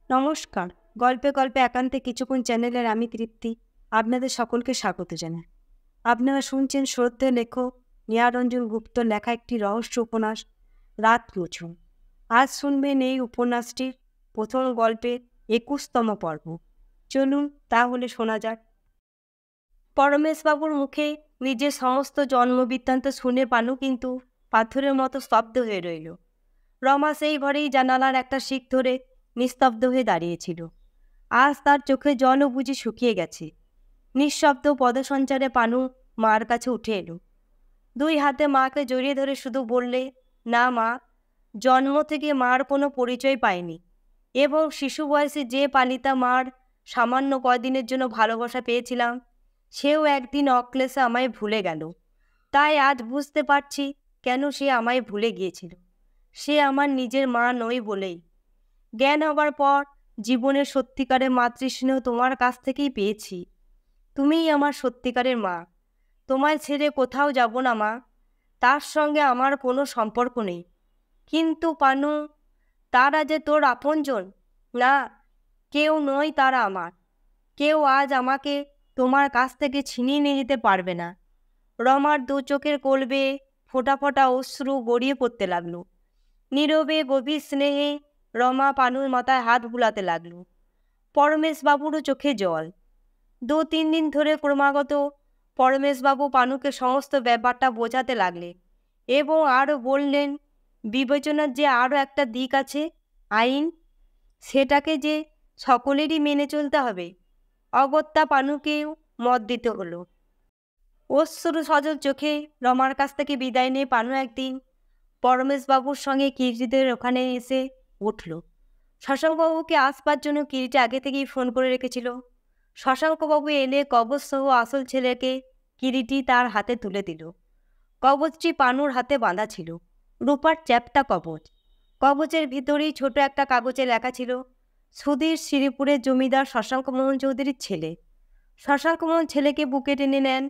নমস্কার। গল্পে গল্পে একান্তে কিছুক্ষণ চ্যানেলের আমি তৃপ্তি আপনাদের সকলকে স্বাগত জানাই। আপনারা শুনছেন শ্রদ্ধেয় লেখক নিহারঞ্জন গুপ্তর লেখা একটি রহস্য উপন্যাস রাত কুসুম। আজ শুনবেন এই উপন্যাসটির প্রথম গল্পের ২১তম পর্ব। চলুন তাহলে শোনা যাক। পরমেশবাবুর মুখে নিজের সমস্ত জন্মবৃত্তান্ত শুনে পানু কিন্তু পাথরের মতো স্তব্ধ হয়ে রইল। রমা সেই ঘরেই জানালার একটা শিক ধরে নিস্তব্ধ হয়ে দাঁড়িয়েছিল। আজ তার চোখে জলও বুঝি শুকিয়ে গেছে। নিঃশব্দ পদসঞ্চারে পানু মার কাছে উঠে এলো। দুই হাতে মাকে জড়িয়ে ধরে শুধু বললে, না মা, জন্ম থেকে মার কোনো পরিচয় পায়নি এবং শিশু বয়সে যে পালিতা মার সামান্য কয়দিনের জন্য ভালোবাসা পেয়েছিলাম, সেও একদিন অক্লেশে আমায় ভুলে গেল। তাই আজ বুঝতে পারছি কেন সে আমায় ভুলে গিয়েছিল। সে আমার নিজের মা নয় বলেই। জ্ঞান হবার পর জীবনের সত্যিকারের মাতৃস্নেহ তোমার কাছ থেকেই পেয়েছি। তুমিই আমার সত্যিকারের মা। তোমায় ছেড়ে কোথাও যাব না মা। তার সঙ্গে আমার কোনো সম্পর্ক নেই। কিন্তু পানু, তারা যে তোর আপনজন? না, কেউ নয় তারা আমার। কেউ আজ আমাকে তোমার কাছ থেকে ছিনিয়ে নিয়ে যেতে পারবে না। রমার দু চোখের কোল বেয়ে ফোঁটা ফোঁটা অশ্রু গড়িয়ে পড়তে লাগলো। নীরবে গভীর স্নেহে রমা পানুর মাথায় হাত বুলাতে লাগল। পরমেশবাবুরও চোখে জল। ২-৩ দিন ধরে ক্রমাগত পরমেশবাবু পানুকে সমস্ত ব্যাপারটা বোঝাতে লাগলেন এবং আরও বললেন, বিবেচনার যে আরও একটা দিক আছে, আইন, সেটাকে যে সকলেরই মেনে চলতে হবে। অগত্যা পানুকেও মত দিতে হলো। অশ্রু সজল চোখে রমার কাছ থেকে বিদায় নিয়ে পানু একদিন পরমেশবাবুর সঙ্গে কিরিটিদের ওখানে এসে উঠল। শশাঙ্কবাবুকে আসবার জন্য কিরিটি আগে থেকেই ফোন করে রেখেছিল। শশাঙ্কবাবু এলে কবচসহ আসল ছেলেকে কিরিটি তার হাতে তুলে দিল। কবচটি পানুর হাতে বাঁধা ছিল, রূপার চ্যাপ্টা কবচ। কবচের ভিতরেই ছোট একটা কাগজে লেখা ছিল, সুধীর শ্রীপুরের জমিদার শশাঙ্কমোহন চৌধুরীর ছেলে। শশাঙ্কমোহন ছেলেকে বুকে টেনে নেন।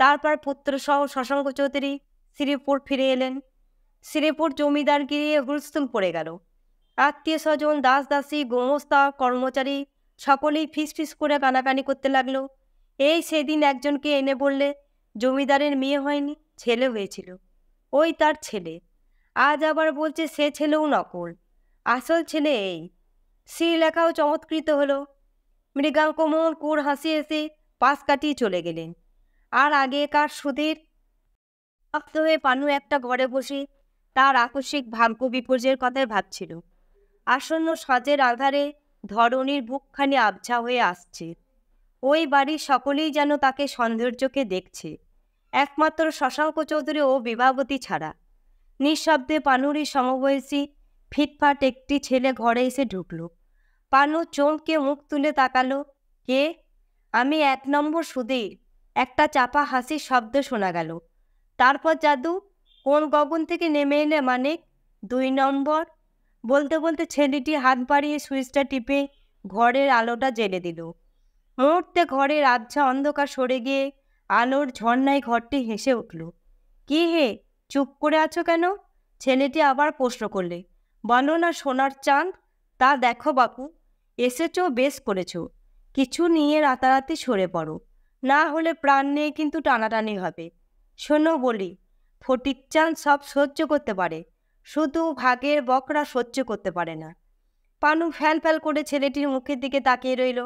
তারপর পুত্রসহ শশাঙ্ক চৌধুরী শ্রীপুর ফিরে এলেন। শ্রীপুর জমিদারগিরি হুলস্থুল পড়ে গেল। আত্মীয় স্বজন, দাস দাসী, গোমস্তা, কর্মচারী সকলেই ফিসফিস করে কানাকানি করতে লাগলো। এই সেদিন একজনকে এনে বললে, জমিদারের মেয়ে হয়নি, ছেলে হয়েছিল। ওই তার ছেলে। আজ আবার বলছে সে ছেলেও নকল, আসল ছেলে এই। শ্রীলেখাও চমৎকৃত হলো। মৃগাঙ্কমোহন কুড় হাসি হেসে পাশ কাটিয়ে চলে গেলেন। আর আগেকার সুধীর আপ্ত হয়ে পানু একটা ঘরে বসে তার আকস্মিক ভাগ্য বিপর্যয়ের কথাই ভাবছিল। আসন্ন সাজের আধারে ধরণীর বুকখানি আবছা হয়ে আসছে। ওই বাড়ির সকলেই যেন তাকে সন্দেহের চোখে দেখছে, একমাত্র শশাঙ্ক চৌধুরী ও বিভাবতী ছাড়া। নিঃশব্দে পানুরই সমবয়সী ফিটফাট একটি ছেলে ঘরে এসে ঢুকল। পানু চমকে মুখ তুলে তাকালো। কে? আমি ১ নম্বর সুধীর। একটা চাপা হাসির শব্দ শোনা গেল। তারপর জাদু, কোন গগন থেকে নেমে এলে মানিক? ২ নম্বর। বলতে বলতে ছেলেটি হাত বাড়িয়ে সুইচটা টিপে ঘরের আলোটা জ্বেলে দিল। মুহূর্তে ঘরের আবছা অন্ধকার সরে গিয়ে আলোর ঝর্ণায় ঘরটি হেসে উঠল। কি হে, চুপ করে আছো কেন? ছেলেটি আবার প্রশ্ন করলে। বলো না সোনার চাঁদ। তা দেখো বাপু, এসেছো, বেশ করেছো। কিছু নিয়ে রাতারাতি সরে পড়ো, না হলে প্রাণ নিয়ে কিন্তু টানাটানি হবে। শোনো বলি, ফটিকচাঁদ সব সহ্য করতে পারে, শুধু ভাগের বকরা সহ্য করতে পারে না। পানু ফ্যাল ফ্যাল করে ছেলেটির মুখের দিকে তাকিয়ে রইল।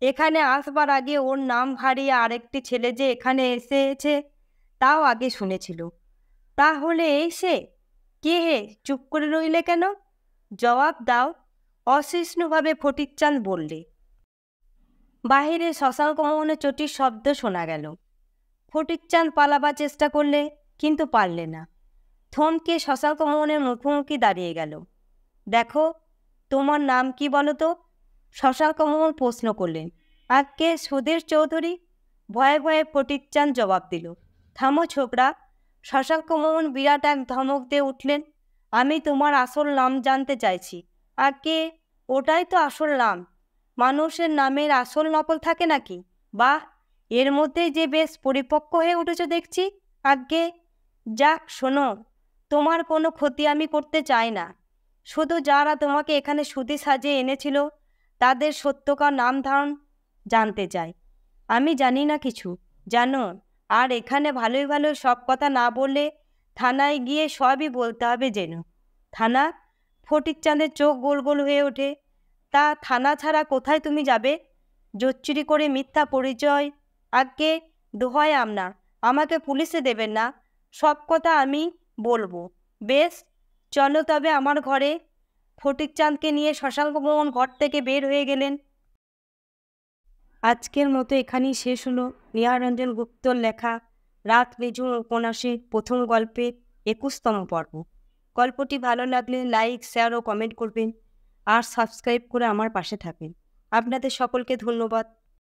এখানে আসবার আগে ওর নাম হারিয়ে আরেকটি ছেলে যে এখানে এসেছে তাও আগে শুনেছিল। তাহলে এই সে? কে হে, চুপ করে রইলে কেন? জবাব দাও, অসহিষ্ণুভাবে ফটিকচাঁদ বললে। বাহিরে শশাঙ্কমোহনের চটির শব্দ শোনা গেল। ফটিকচাঁদ পালাবার চেষ্টা করলে, কিন্তু পারলে না। থমকে শশাঙ্কমোহনের মুখোমুখি দাঁড়িয়ে গেল। দেখো, তোমার নাম কি বলো তো? শশাঙ্কমোহন প্রশ্ন করলেন। আজ্ঞে সুধীর চৌধুরী। ভয়ে ভয়ে ফটিকচাঁদ জবাব দিল। থামো ছোকরা। শশাঙ্কমোহন বিরাট এক ধমক দিয়ে উঠলেন। আমি তোমার আসল নাম জানতে চাইছি। আজ্ঞে, ওটাই তো আসল নাম। মানুষের নামের আসল নকল থাকে নাকি? বাহ, এর মধ্যেই যে বেশ পরিপক্ক হয়ে উঠেছ দেখছি। আজ্ঞে, যাক শোনো, তোমার কোনো ক্ষতি আমি করতে চাই না। শুধু যারা তোমাকে এখানে সুধী সাজিয়ে এনেছিল তাদের সত্যকার নাম ধারণ জানতে চায়। আমি জানি না কিছু, জানো, আর এখানে ভালোই ভালো সব কথা না বললে থানায় গিয়ে সবই বলতে হবে যেন। থানা? ফটিকচাঁদের চোখ গোল গোল হয়ে ওঠে। তা থানা ছাড়া কোথায় তুমি যাবে? জোচ্চুরি করে মিথ্যা পরিচয়? আগে দোহাই আপনার, আমাকে পুলিশে দেবেন না, সব কথা আমি বলবো। বেশ, চলো তবে আমার ঘরে। ফটিকচাঁদকে নিয়ে শশাঙ্ক মোহন ঘর থেকে বের হয়ে গেলেন। আজকের মতো এখানেই শেষ হলো নীহারঞ্জন গুপ্তর লেখা রাত নিঝুম উপন্যাসের প্রথম গল্পের 21তম পর্ব। গল্পটি ভালো লাগলে লাইক, শেয়ার ও কমেন্ট করবেন, আর সাবস্ক্রাইব করে আমার পাশে থাকবেন। আপনাদের সকলকে ধন্যবাদ।